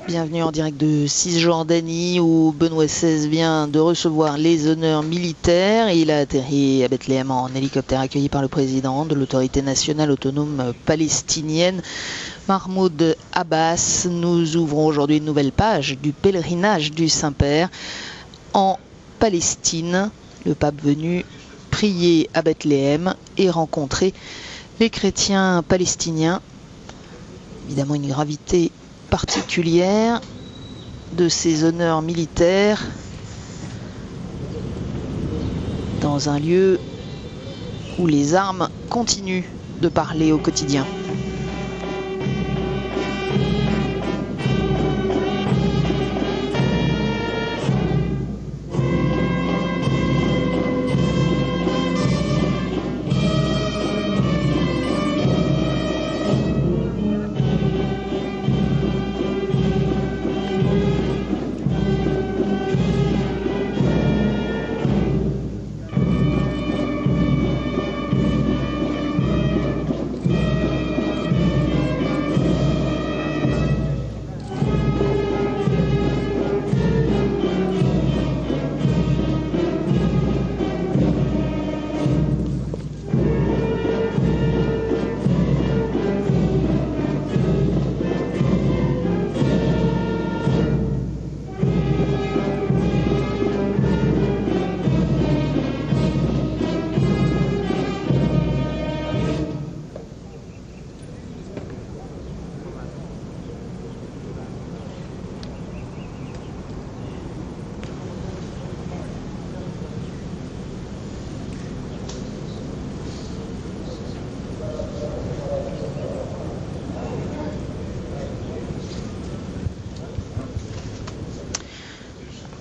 Bienvenue en direct de Cisjordanie où Benoît XVI vient de recevoir les honneurs militaires. Il a atterri à Bethléem en hélicoptère accueilli par le président de l'autorité nationale autonome palestinienne, Mahmoud Abbas. Nous ouvrons aujourd'hui une nouvelle page du pèlerinage du Saint-Père en Palestine. Le pape venu prier à Bethléem et rencontrer les chrétiens palestiniens. Évidemment une gravité particulière de ces honneurs militaires dans un lieu où les armes continuent de parler au quotidien.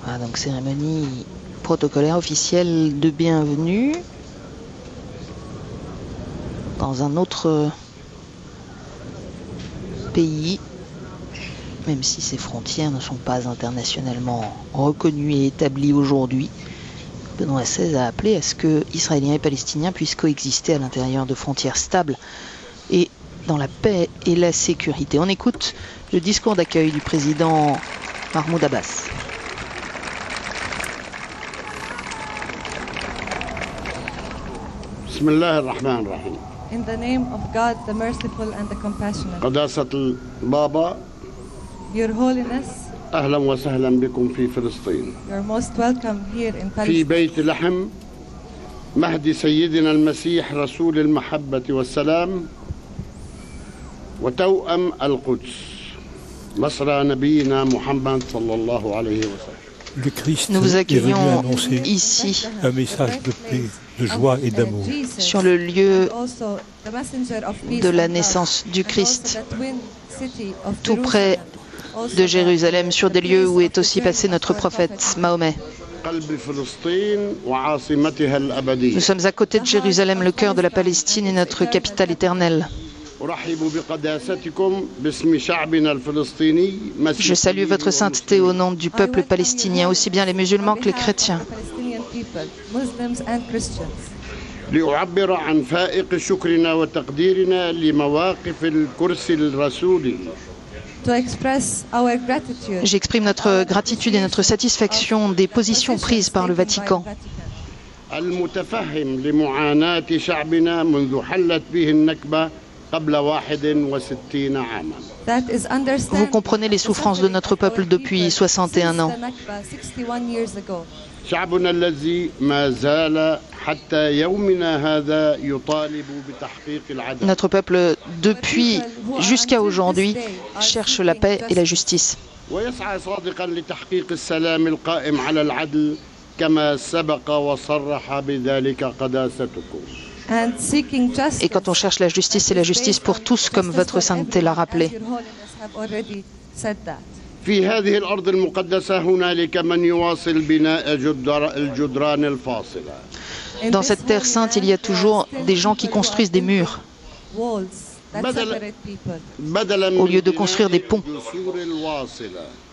Voilà, donc cérémonie protocolaire officielle de bienvenue dans un autre pays, même si ces frontières ne sont pas internationalement reconnues et établies aujourd'hui. Benoît XVI a appelé à ce que Israéliens et Palestiniens puissent coexister à l'intérieur de frontières stables et dans la paix et la sécurité. On écoute le discours d'accueil du président Mahmoud Abbas. In the name of God, the merciful and the compassionate. قداسة البابا Your Holiness, أهلا وسهلا بكم في فلسطين. you're most welcome here in في Palestine. بيت لحم مهد سيدنا المسيح رسول المحبة والسلام وتوأم القدس مصر نبينا محمد صلى الله عليه وسلم. Le Christ Nous vous est venu accueillons annoncer ici un message de paix, de joie et d'amour. sur le lieu Also, the messenger of peace de la and love. naissance du And Christ, also the twin city of tout près Jerusalem. Also de Jérusalem, sur des lieux où est the aussi place passé of notre our prophète prophet. Mahomet. قلب فلسطين وعاصمتها الأبدية. Nous sommes à côté de Jérusalem, le cœur de la Palestine et notre capitale éternelle. أرحب بقداستكم باسم شعبنا الفلسطيني. Je salue votre sainteté au nom du peuple palestinien, aussi bien les musulmans que les chrétiens. Palestinian people, Muslims and Christians. لأعبر عن فائق شكرنا وتقديرنا لمواقف الكرسي الرسولي. To express our gratitude. J'exprime notre gratitude et notre satisfaction des positions prises par le Vatican. المتفهم لمعاناة شعبنا منذ حلت به النكبة قبل 61 عاما. That is Vous comprenez les souffrances de notre peuple depuis 61 ans. 61 years ago. شعبنا الذي ما زال حتى يومنا هذا يطالب بتحقيق العدل. Notre peuple, depuis jusqu'à aujourd'hui, cherche la paix et la justice. ويسعى صادقا لتحقيق السلام القائم على العدل كما سبق وصرح بذلك قداستكم. And seeking justice. Et quand on cherche la justice, c'est la justice pour tous, comme votre sainteté l'a rappelé. Your Holiness have already said that. في هذه الأرض المقدسة هنالك من يواصل بناء الجدران الفاصلة. Dans cette terre sainte, il y a toujours des gens qui construisent des murs. Walls that separate people, au lieu de construire des ponts.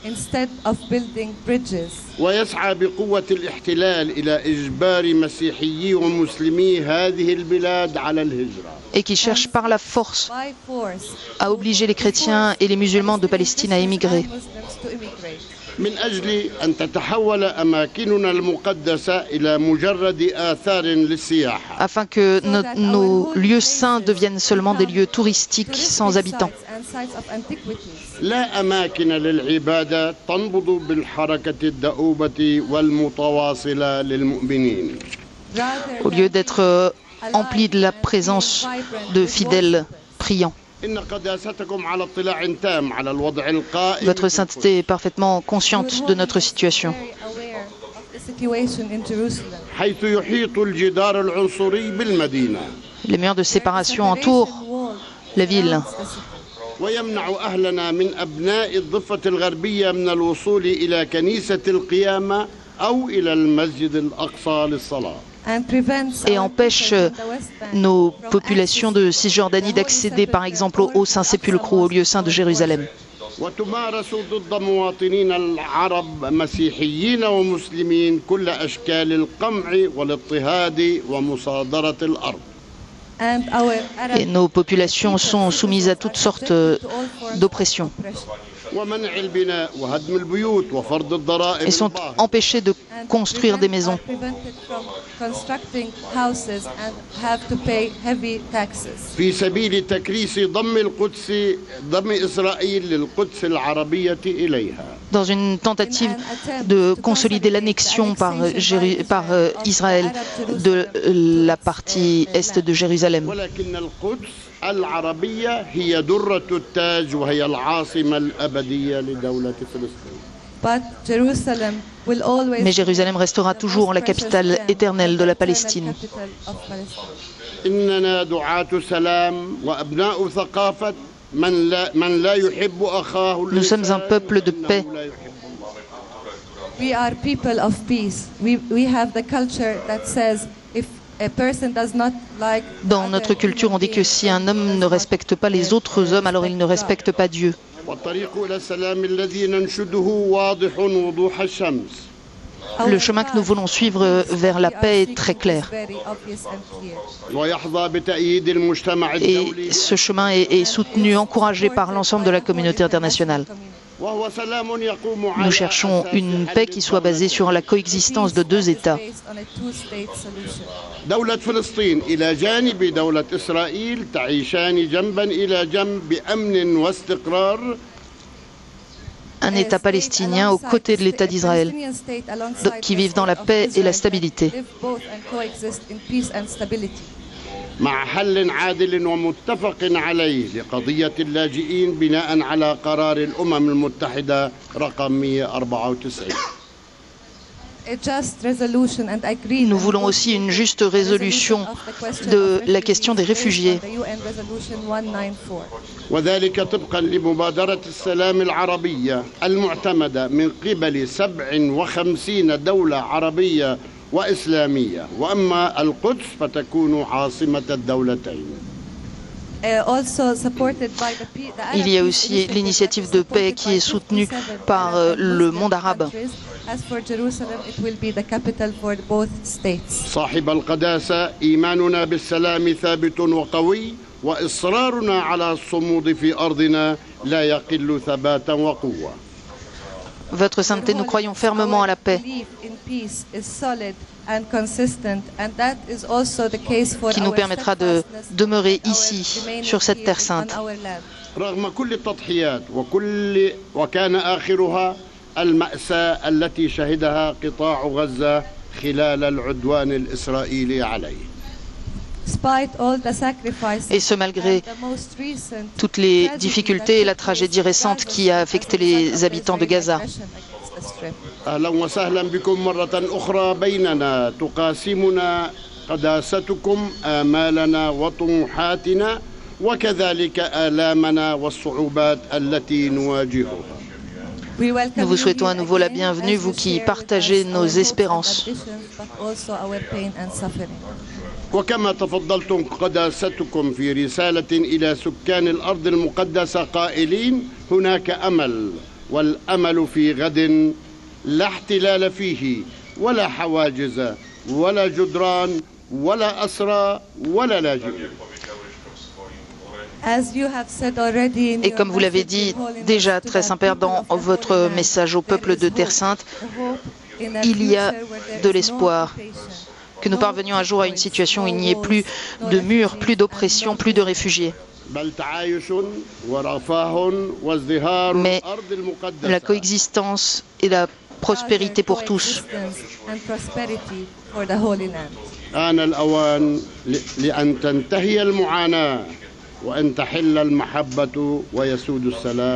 instead of building bridges. ويسعى بقوة الاحتلال إلى إجبار مسيحيي ومسلمي هذه البلاد على الهجرة. Et qui cherche par la force By force, à obliger les chrétiens et les musulmans de Palestine à émigrer. Muslims to immigrate. من أجل أن تتحول أماكننا المقدسة إلى مجرد آثار للسياحة. Afin que nos lieux saints deviennent seulement des lieux touristiques sans habitants. And sites of antiquities. لا أماكن للعبادة تنبض بالحركة الدؤوبة والمتواصلة للمؤمنين. Au lieu d'être emplis de la présence de fidèles priants. إن قداستكم على اطلاع تام على الوضع القائم. Votre sainteté est parfaitement consciente de notre situation. Very aware of the situation in Jerusalem. حيث يحيط الجدار العنصري بالمدينة. Les murs de séparation entourent la ville. ويمنع أهلنا من أبناء الضفة الغربية من الوصول إلى كنيسة القيامة أو إلى المسجد الأقصى للصلاة. Et empêche nos populations de Cisjordanie d'accéder par exemple au Saint-Sépulcre ou au lieu saint de Jérusalem. وتمارس ضد مواطنين العرب مسيحيين ومسلمين كل أشكال القمع والاضطهاد ومصادرة الأرض. Et nos populations sont soumises à toutes sortes d'oppressions. Et sont empêchées de construire des maisons. في سبيل تكريس ضم إسرائيل للقدس العربية إليها. Dans une tentative de consolider l'annexion par Israël de la partie est de Jérusalem. ولكن القدس العربية هي درة التاج وهي العاصمة الأبدية لدولة فلسطين. Mais Jérusalem restera toujours la capitale éternelle de la Palestine. إننا دعاة سلام وأبناء ثقافة من لا يحب أخاه. Nous sommes un peuple de paix. We are people of peace. We have the culture that says if a person does not like. Dans notre culture, on dit que si un homme ne respecte pas les autres hommes, alors il ne respecte pas Dieu. Le chemin que nous voulons suivre vers la paix est très clair. Et ce chemin est soutenu, encouragé par l'ensemble de la communauté internationale. Nous cherchons une paix qui soit basée sur la coexistence de deux États. دولة فلسطين إلى جانب دولة إسرائيل تعيشان جنبا إلى جنب بأمن واستقرار. Un État palestinien aux côtés de l'État d'Israël, qui vivent dans la paix et la stabilité. مع حل عادل ومتفق عليه لقضية اللاجئين بناء على قرار الأمم المتحدة رقم 194. Nous voulons aussi une juste résolution de la question des réfugiés. وذلك طبقا لمبادرة السلام العربية المعتمدة من قبل 57 دولة عربية وإسلامية، وأما القدس فتكون عاصمة الدولتين. Il y a aussi l'initiative de paix qui est soutenue par le monde arabe. صاحب القداسة إيماننا بالسلام ثابت وقوي وإصرارنا على الصمود في أرضنا لا يقل ثباتا وقوة. Votre sainteté, nous croyons fermement à la paix, qui nous permettra de demeurer ici, sur cette terre sainte. رغم كل التضحيات وكان آخرها المأساة التي شهدها قطاع غزة خلال العدوان الإسرائيلي عليه. Et ce malgré toutes les difficultés et la tragédie récente qui a affecté les habitants de Gaza. أهلا وسهلا بكم مرة أخرى بيننا تقاسمنا قداستكم آمالنا وطموحاتنا وكذلك آلامنا والصعوبات التي نواجهها. Nous vous souhaitons à nouveau la bienvenue, vous qui partagez nos espérances. وكما تفضلتم قداستكم في رسالة إلى سكان الأرض المقدسة قائلين هناك أمل، والأمل في غد لا احتلال فيه ولا حواجز ولا جدران ولا أسرى ولا لاجئين. Et comme vous l'avez dit déjà, très Saint-Père, dans votre message au peuple de Terre Sainte, il y a de l'espoir que nous parvenions un jour à une situation où il n'y ait plus de murs, plus d'oppression, plus de réfugiés. Mais la coexistence et la prospérité pour tous.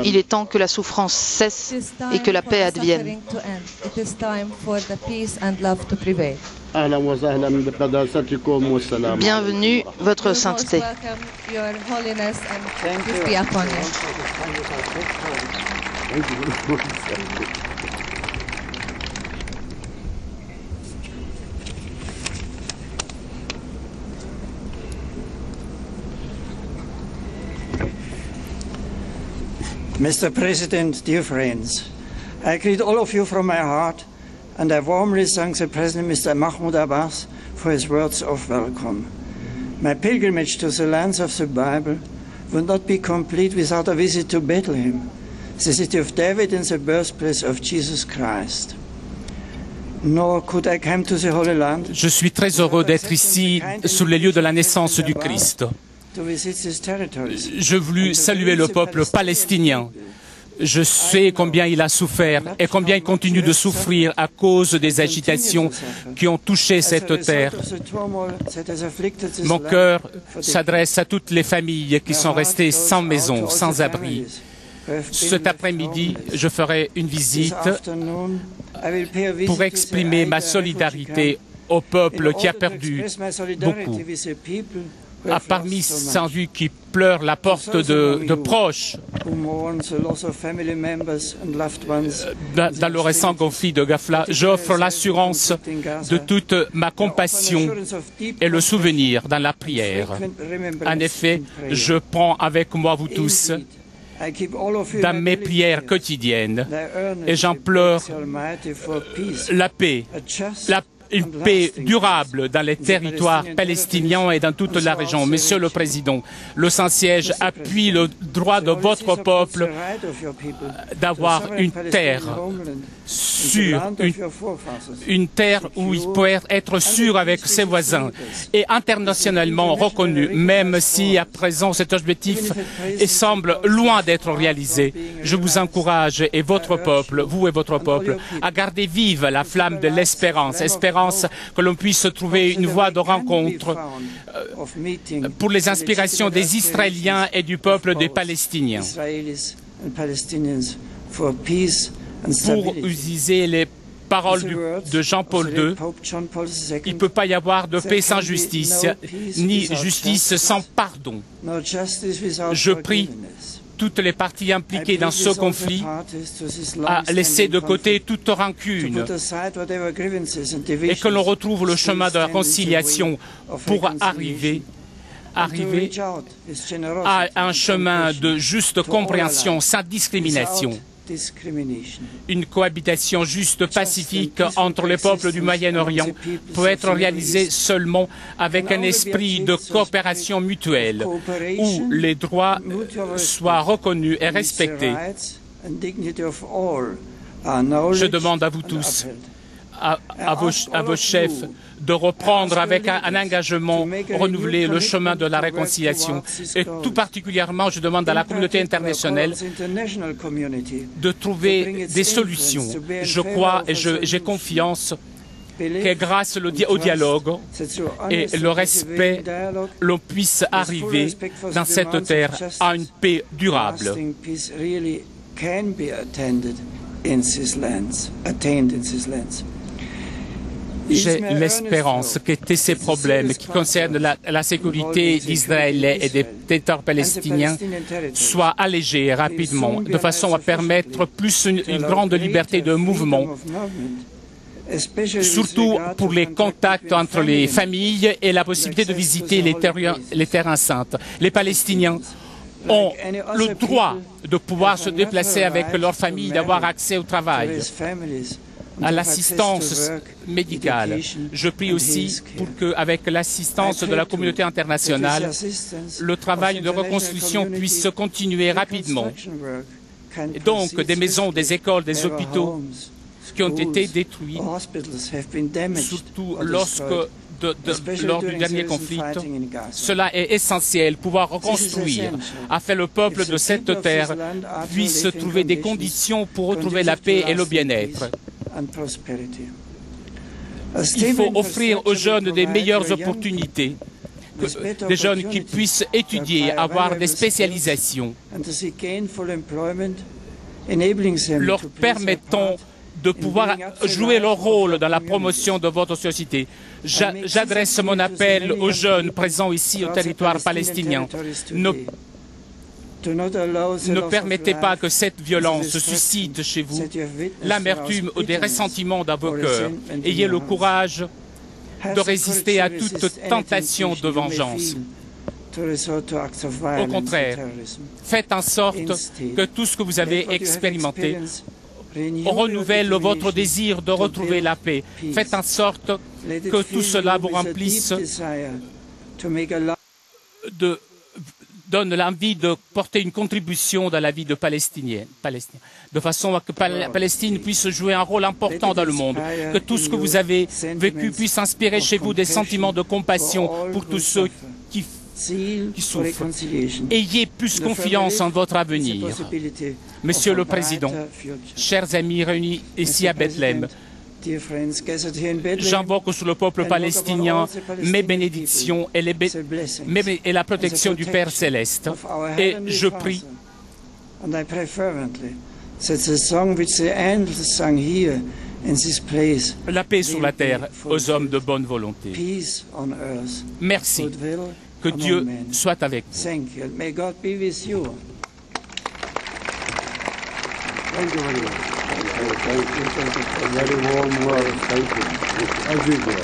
Il est temps que la souffrance cesse et que la paix advienne. Bienvenue, votre sainteté. Mr. President, dear friends, I greet all of you from my heart, and I warmly thank the President, Mr. Mahmoud Abbas, for his words of welcome. My pilgrimage to the lands of the Bible would not be complete without a visit to Bethlehem, the city of David and the birthplace of Jesus Christ. Nor could I come to the Holy Land. Je suis très heureux d'être ici sur les lieux de la naissance du Christ. Je voulus saluer le peuple palestinien. Je sais combien il a souffert et combien il continue de souffrir à cause des agitations qui ont touché cette terre. Mon cœur s'adresse à toutes les familles qui sont restées sans maison, sans abri. Cet après-midi, je ferai une visite pour exprimer ma solidarité au peuple qui a perdu beaucoup. Parmi ceux qui pleurent la perte de proches dans le récent conflit de Gafla, j'offre l'assurance de toute ma compassion et le souvenir dans la prière. En effet, je prends avec moi vous tous dans mes prières quotidiennes et j'en pleure la paix, une paix durable dans les territoires palestiniens et dans toute la région. Monsieur le Président, le Saint-Siège appuie le droit de votre peuple d'avoir une terre sûre, une terre où il peut être sûr avec ses voisins et internationalement reconnu, même si à présent cet objectif semble loin d'être réalisé. Je vous encourage et votre peuple, vous et votre peuple, à garder vive la flamme de l'espérance, espérance que l'on puisse trouver une voie de rencontre pour les inspirations des Israéliens et du peuple des Palestiniens. Pour utiliser les paroles de Jean-Paul II, il ne peut pas y avoir de paix sans justice, ni justice sans pardon. Je prie toutes les parties impliquées dans ce conflit à laisser de côté toute rancune et que l'on retrouve le chemin de la réconciliation pour arriver à un chemin de juste compréhension sans discrimination. Une cohabitation juste pacifique entre les peuples du Moyen-Orient peut être réalisée seulement avec un esprit de coopération mutuelle où les droits soient reconnus et respectés. Je demande à vous tous, à vos chefs, de reprendre avec un engagement renouvelé le chemin de la réconciliation. Et tout particulièrement, je demande à la communauté internationale de trouver des solutions. Je crois et j'ai confiance que grâce au dialogue et le respect, l'on puisse arriver dans cette terre à une paix durable. J'ai l'espérance que tous ces problèmes qui concernent la sécurité d'Israël et des territoires palestiniens soient allégés rapidement, de façon à permettre plus une grande liberté de mouvement surtout pour les contacts entre les familles et la possibilité de visiter les terrains saints. Les Palestiniens ont le droit de pouvoir se déplacer avec leur famille, d'avoir accès au travail, à l'assistance médicale. Je prie aussi pour qu'avec l'assistance de la communauté internationale, le travail de reconstruction puisse se continuer rapidement. Et donc, des maisons, des écoles, des hôpitaux qui ont été détruits, surtout lors du dernier conflit. Cela est essentiel, pouvoir reconstruire, afin que le peuple de cette terre puisse trouver des conditions pour retrouver la paix et le bien-être. Il faut offrir aux jeunes des meilleures opportunités, des jeunes qui puissent étudier, avoir des spécialisations, leur permettant de pouvoir jouer leur rôle dans la promotion de votre société. J'adresse mon appel aux jeunes présents ici au territoire palestinien. Ne permettez pas que cette violence suscite chez vous l'amertume ou des ressentiments dans vos cœurs. Ayez le courage de résister à toute tentation de vengeance. Au contraire, faites en sorte que tout ce que vous avez expérimenté renouvelle votre désir de retrouver la paix. Faites en sorte que tout cela vous remplisse donne l'envie de porter une contribution dans la vie de Palestiniens, de façon à que la Palestine puisse jouer un rôle important dans le monde, que tout ce que vous avez vécu puisse inspirer chez vous des sentiments de compassion pour tous ceux qui souffrent. Ayez plus confiance en votre avenir. Monsieur le Président, chers amis réunis ici à Bethléem, j'invoque sur le peuple palestinien mes bénédictions et la protection du Père Céleste. Et je prie la paix sur la terre aux hommes de bonne volonté. Merci. Que Dieu soit avec vous. Thank you very much. A very warm word. Thank you. As usual.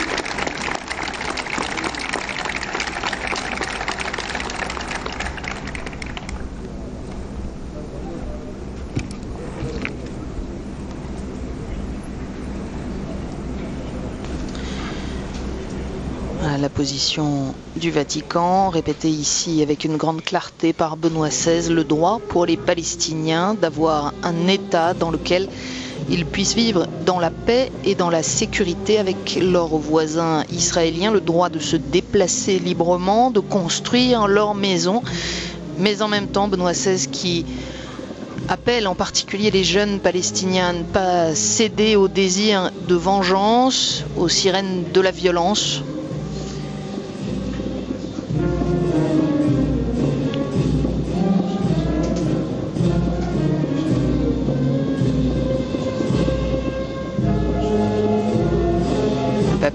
La position du Vatican, répétée ici avec une grande clarté par Benoît XVI, le droit pour les Palestiniens d'avoir un État dans lequel ils puissent vivre dans la paix et dans la sécurité avec leurs voisins israéliens, le droit de se déplacer librement, de construire leur maison, mais en même temps Benoît XVI qui appelle en particulier les jeunes Palestiniens à ne pas céder au désir de vengeance, aux sirènes de la violence.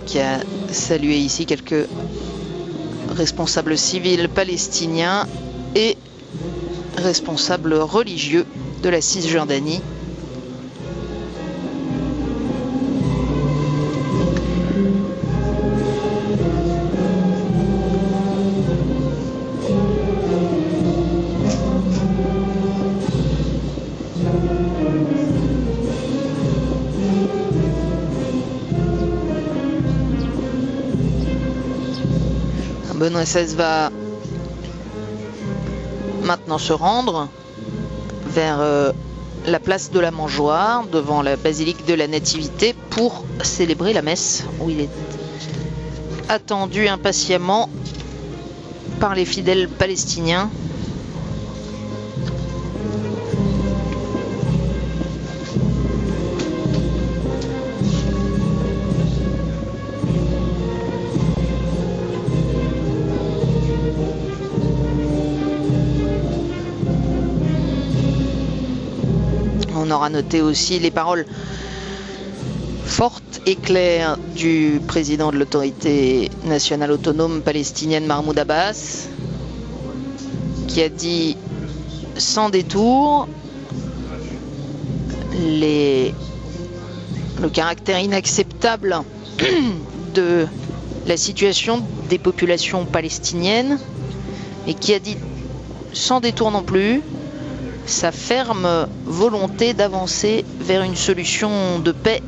Qui a salué ici quelques responsables civils palestiniens et responsables religieux de la Cisjordanie. Benoît XVI va maintenant se rendre vers la place de la Mangeoire, devant la basilique de la Nativité, pour célébrer la messe, où il est attendu impatiemment par les fidèles palestiniens. On aura noté aussi les paroles fortes et claires du président de l'autorité nationale autonome palestinienne Mahmoud Abbas, qui a dit sans détour les le caractère inacceptable de la situation des populations palestiniennes et qui a dit, sans détour non plus, sa ferme volonté d'avancer vers une solution de paix.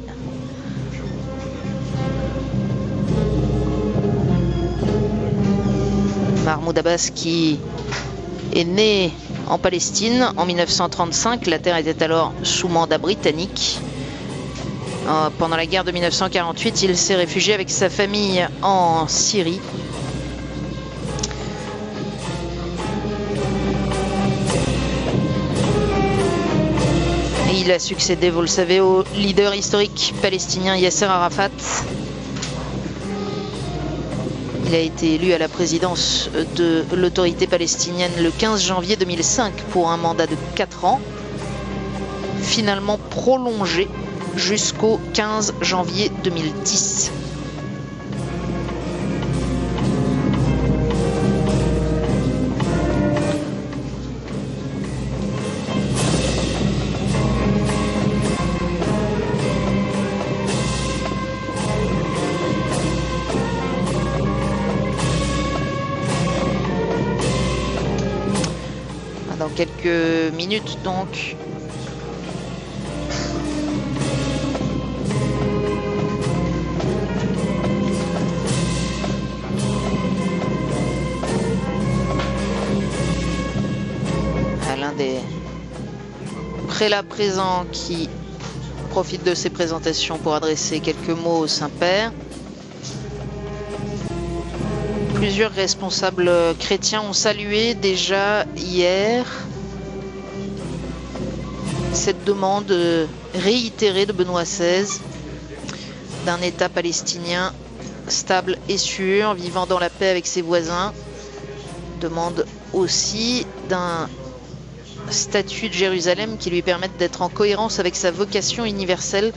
Mahmoud Abbas qui est né en Palestine en 1935, la terre était alors sous mandat britannique. Pendant la guerre de 1948, il s'est réfugié avec sa famille en Syrie. Et il a succédé, vous le savez, au leader historique palestinien Yasser Arafat. Il a été élu à la présidence de l'autorité palestinienne le 15 janvier 2005 pour un mandat de 4 ans, finalement prolongé jusqu'au 15 janvier 2010. Dans quelques minutes donc. L'un des prélats présents qui profite de ces présentations pour adresser quelques mots au Saint-Père. Plusieurs responsables chrétiens ont salué déjà hier cette demande réitérée de Benoît XVI d'un État palestinien stable et sûr, vivant dans la paix avec ses voisins. Demande aussi d'un statut de Jérusalem qui lui permette d'être en cohérence avec sa vocation universelle,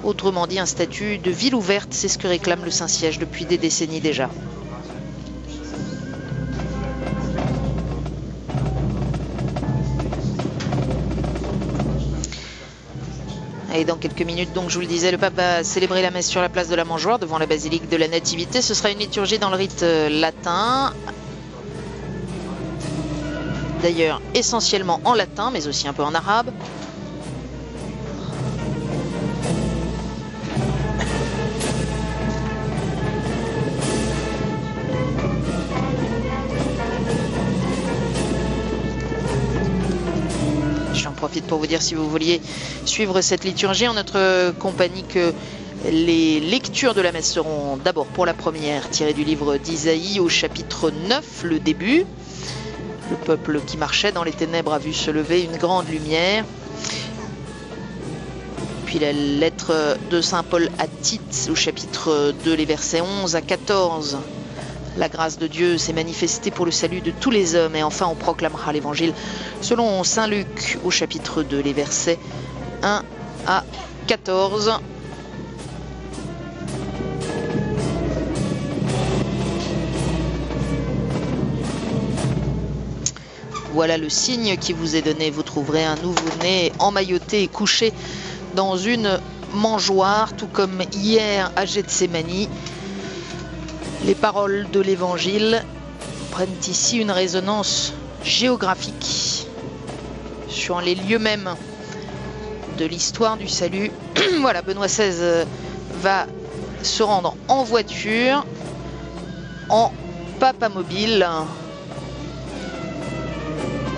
autrement dit un statut de ville ouverte, c'est ce que réclame le Saint-Siège depuis des décennies déjà. Et dans quelques minutes, donc, je vous le disais, le pape va célébrer la messe sur la place de la Mangeoire devant la basilique de la Nativité. Ce sera une liturgie dans le rite latin, d'ailleurs essentiellement en latin, mais aussi un peu en arabe. J'en profite pour vous dire, si vous vouliez suivre cette liturgie en notre compagnie, que les lectures de la messe seront d'abord pour la première tirées du livre d'Isaïe au chapitre 9, le début. Le peuple qui marchait dans les ténèbres a vu se lever une grande lumière. Puis la lettre de saint Paul à Tite au chapitre 2, les versets 11 à 14. La grâce de Dieu s'est manifestée pour le salut de tous les hommes. Et enfin, on proclamera l'évangile selon saint Luc au chapitre 2, les versets 1 à 14. Voilà le signe qui vous est donné. Vous trouverez un nouveau-né emmailloté et couché dans une mangeoire, tout comme hier à Gethsémani. Les paroles de l'Évangile prennent ici une résonance géographique sur les lieux mêmes de l'histoire du salut. Voilà, Benoît XVI va se rendre en voiture, en papamobile,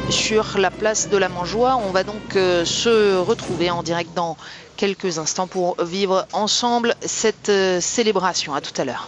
sur la place de la Mangeoire. On va donc se retrouver en direct dans quelques instants pour vivre ensemble cette célébration. À tout à l'heure.